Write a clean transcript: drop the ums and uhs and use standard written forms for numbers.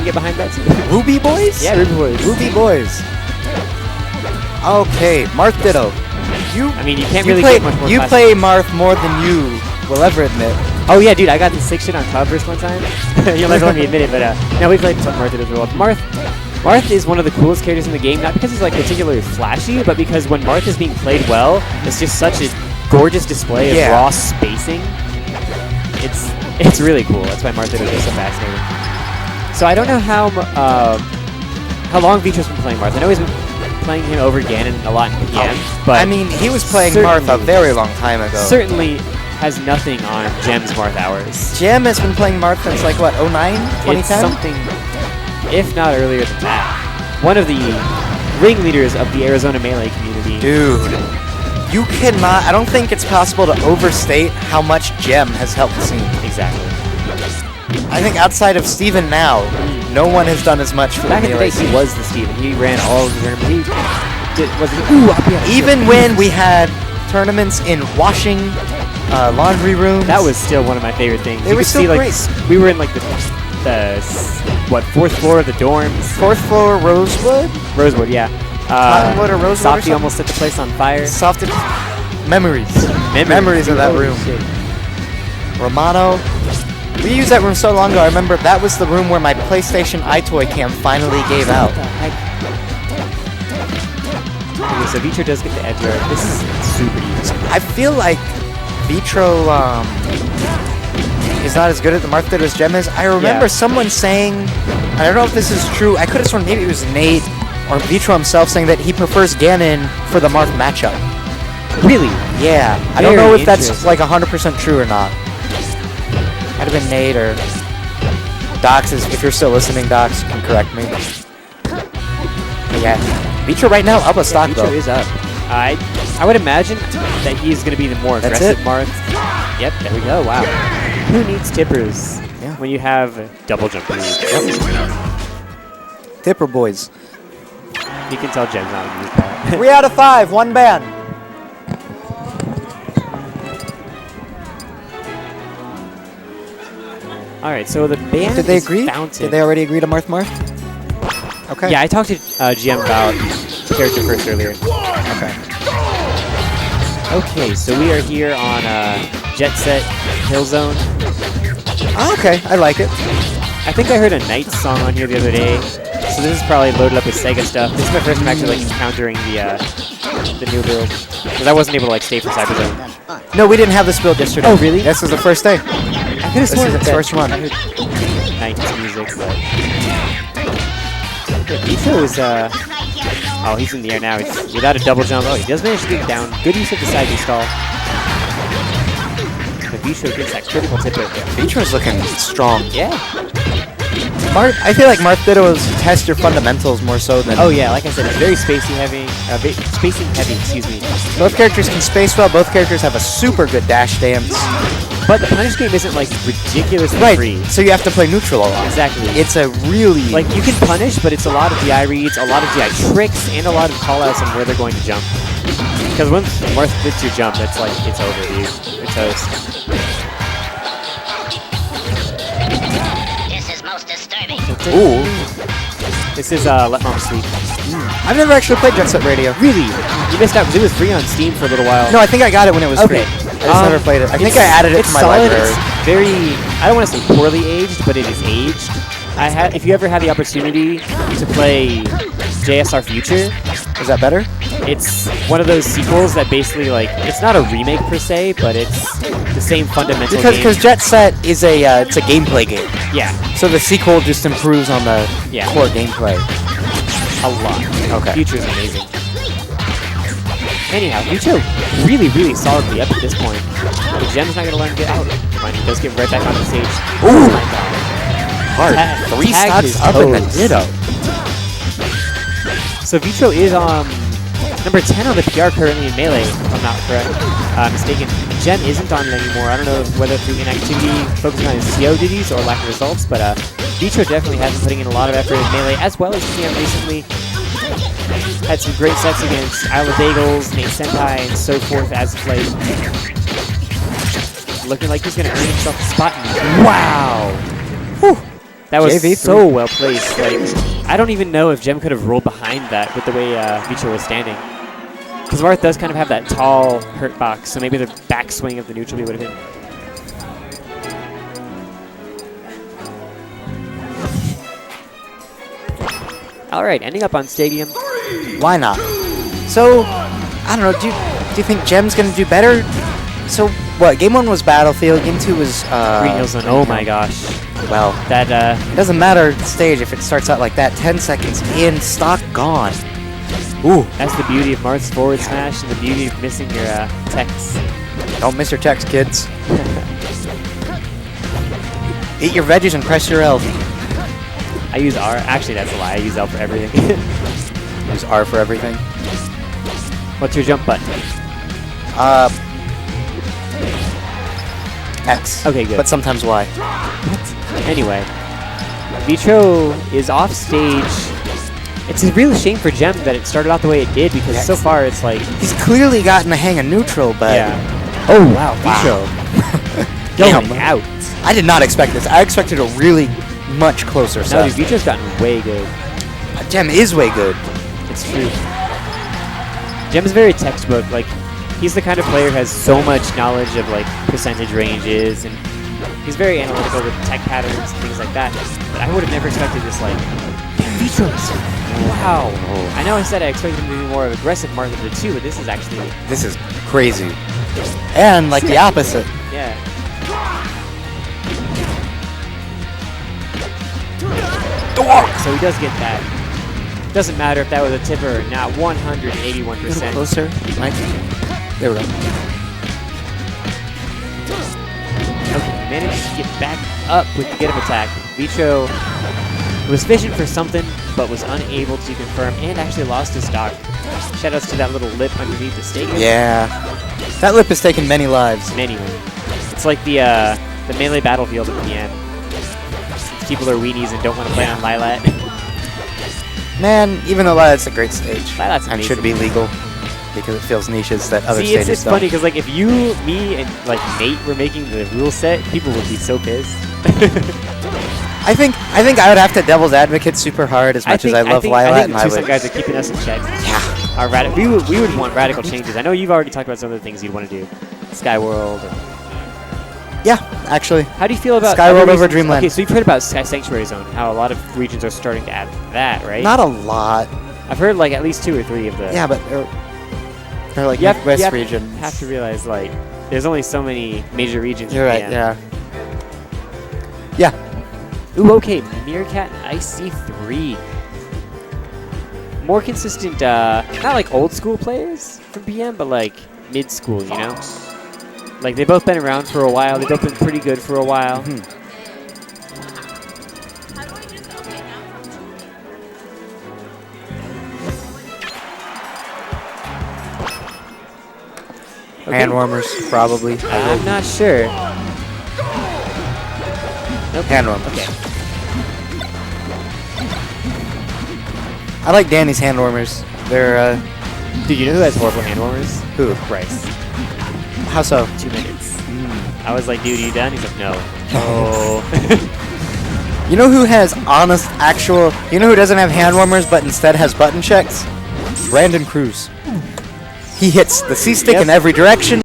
get behind that too. Ruby Boys? Yeah, Ruby Boys. Ruby Boys. Okay, Marth Ditto. I mean, you can't really get much more. You play Marth more than you will ever admit. Oh yeah, dude, I got the sick shit on Cloudburst one time. You'll never let me admit it, but no, we played Marth as well. Marth is one of the coolest characters in the game, not because he's like particularly flashy, but because when Marth is being played well, it's just such a gorgeous display of raw spacing. It's really cool. That's why Marth is so fascinating. So I don't know how long Vitro's been playing Marth. I know he's been playing him over Ganon a lot in PM, but I mean, he was playing Marth a very long time ago. Certainly has nothing on Gem's Marth hours. Gem has been playing Marth since like what, 09, 2010? It's something, if not earlier than that. One of the ringleaders of the Arizona Melee community. Dude, you cannot, I don't think it's possible to overstate how much Gem has helped the scene. Exactly. I think outside of Steven now, no one has done as much for Back the in the day, Melee he was the Steven. He ran all of the tournaments. Even when we had tournaments in washing laundry rooms. That was still one of my favorite things. They were still great. We were in like the fourth floor of the dorms. Fourth floor Rosewood? Rosewood, yeah. Cottonwood or Rosewood Softy almost set the place on fire. Softy. Memories of that room. Shit. Romano. We used that room so long ago. I remember that was the room where my PlayStation iToy cam finally gave out. Okay, so Vitro does get the edge guard. This is super easy. I feel like Vitro is not as good at the Marth Ditto as Gem is. I remember someone saying, I don't know if this is true, I could have sworn maybe it was Nate or Vitro himself saying that he prefers Ganon for the Marth matchup. Really? Yeah. I don't know if that's like 100% true or not. Might have been Nate or Docs. If you're still listening, Docs, you can correct me. But yeah. Vitro right now up a stock though. Vitro is up. I would imagine that he's going to be the more aggressive Marth. Yep, there we go. Wow. Who needs tippers when you have double jump? Tipper boys. You can tell Gem's not used that. 3 out of 5, one ban. All right, so the ban. Did they agree? Fountain. Did they already agree to Marth? Okay. Yeah, I talked to GM about character first earlier. Okay. Okay, so we are here on Jet Set Hill Zone. Oh, okay, I like it. I think I heard a Knight song on here the other day, so this is probably loaded up with Sega stuff. This is my first time actually like encountering the new build, because I wasn't able to like stay for Cyber Zone. No, we didn't have this build yesterday. Oh, really? This was the first day. I could have sworn this is the first one. I heard Knight's music, but Dittos is oh, he's in the air now. He's without a double jump. Oh, he does manage to get down. Good use of the side stall. The Vitro gets that critical tip right there. Vitro's looking strong. Yeah. I feel like Marth Ditto is test your fundamentals more so than. Oh yeah, like I said, it's very spacing heavy. Excuse me. Both characters can space well. Both characters have a super good dash dance. But the punish game isn't like ridiculously free. So you have to play neutral a lot. Exactly. It's a really like you can punish, but it's a lot of DI reads, a lot of DI tricks, and a lot of callouts on where they're going to jump. Because once Marth hits your jump, it's like it's over, dude. You're toast. This is most disturbing. Ooh. This is Let Mom Sleep. I've never actually played Jet Set Radio. Really? You missed out because it was free on Steam for a little while. No, I think I got it when it was free. I just never played it. I think I added it to my library. It's very, I don't want to say poorly aged, but it is aged. If you ever had the opportunity to play JSR Future. Is that better? It's one of those sequels that basically like, it's not a remake per se, but it's the same fundamental game. Because Jet Set is it's a gameplay game. Yeah. So the sequel just improves on the core gameplay. A lot. Okay. Future is amazing. Anyhow, Vitro really, really solidly up at this point. The Gem's not going to learn to get out. Mind, he does get right back on the stage. Ooh! Oh my god. Hard. 3 stocks up in the Ditto. So Vitro is number 10 on the PR currently in Melee, if I'm not mistaken. Gem isn't on it anymore. I don't know whether through inactivity, focusing on his CO duties, or lack of results, but Vitro definitely has been putting in a lot of effort in Melee, as well as PM recently. Had some great sets against Isla Bagels, Nate Senpai, and so forth as of late. Looking like he's going to earn himself a spot. Wow! Whew. That was JV3. so well placed. Like, I don't even know if Gem could have rolled behind that with the way Vitro was standing. Because Marth does kind of have that tall hurt box, so maybe the backswing of the neutral B would have been. All right, ending up on Stadium. Why not? So, I don't know. Do you think Gem's gonna do better? So what? Game 1 was Battlefield. Game 2 was Green Hill Zone. Oh my gosh. Well, That it doesn't matter the stage if it starts out like that. 10 seconds in, stock gone. Ooh, that's the beauty of Marth's forward smash and the beauty of missing your techs. don't miss your text, kids. Eat your veggies and press your L. I use R. Actually, that's a lie. I use L for everything. Use R for everything. What's your jump button? X. Okay, good. But sometimes Y. Anyway, Vitro is off stage. It's a real shame for Gem that it started out the way it did because so far it's like he's clearly gotten the hang of neutral, but yeah. Oh wow, Vitro. Damn. Going out. I did not expect this. I expected a really much closer No, set. dude, Vitro's gotten way good. Gem is way good. It's true. Gem's very textbook. Like, he's the kind of player who has so much knowledge of like percentage ranges, and he's very analytical with tech patterns and things like that. But I would have never expected this. Like, Vitros. Wow. I know I said I expected him to be more of aggressive Marth of the two, but this is actually Crazy. And like the opposite. yeah. So he does get that. Doesn't matter if that was a tipper or not. 181%. Closer, Mike. There we go. Okay, managed to get back up with the get-up attack. Vitro was fishing for something, but was unable to confirm and actually lost his stock. Shoutouts to that little lip underneath the stadium. Yeah. That lip has taken many lives. Many. It's like the melee battlefield of PM. People are weenies and don't want to play on Lilat. Man, even though Lilat's a great stage. Lilat's and amazing. should be legal because it fills niches that other See, stages it's don't. funny because like if you, me, and like Nate were making the rule set, people would be so pissed. I think I would have to devil's advocate super hard as much as I love Lilat. I think and the I Tucson would. guys are keeping us in check. Yeah. Our we would want radical changes. I know you've already talked about some of the things you'd want to do. Skyworld. Yeah, actually. How do you feel about Skyworld other over regions? Dreamland. Okay, so you've heard about Sky Sanctuary Zone, how a lot of regions are starting to add that, right? Not a lot. I've heard like at least 2 or 3 of the. Yeah, but they're like you Midwest regions. You have to realize like there's only so many major regions. You're right. in Yeah. Yeah. Ooh, okay, Meerkat and IC3. More consistent, not like old school players from PM, but like mid school, you know? Like they've both been around for a while. They've both been pretty good for a while. Okay. Hand warmers, probably. I'm not sure. Nope. Hand warmers. Okay. I like Danny's hand warmers. They're, Dude, you know who has horrible hand warmers? who? Bryce. How so? 2 minutes. I was like, dude, are you done? He's like, no. Oh. You know who has honest, actual... You know who doesn't have hand warmers but instead has button checks? Brandon Cruz. He hits the C-stick in every direction.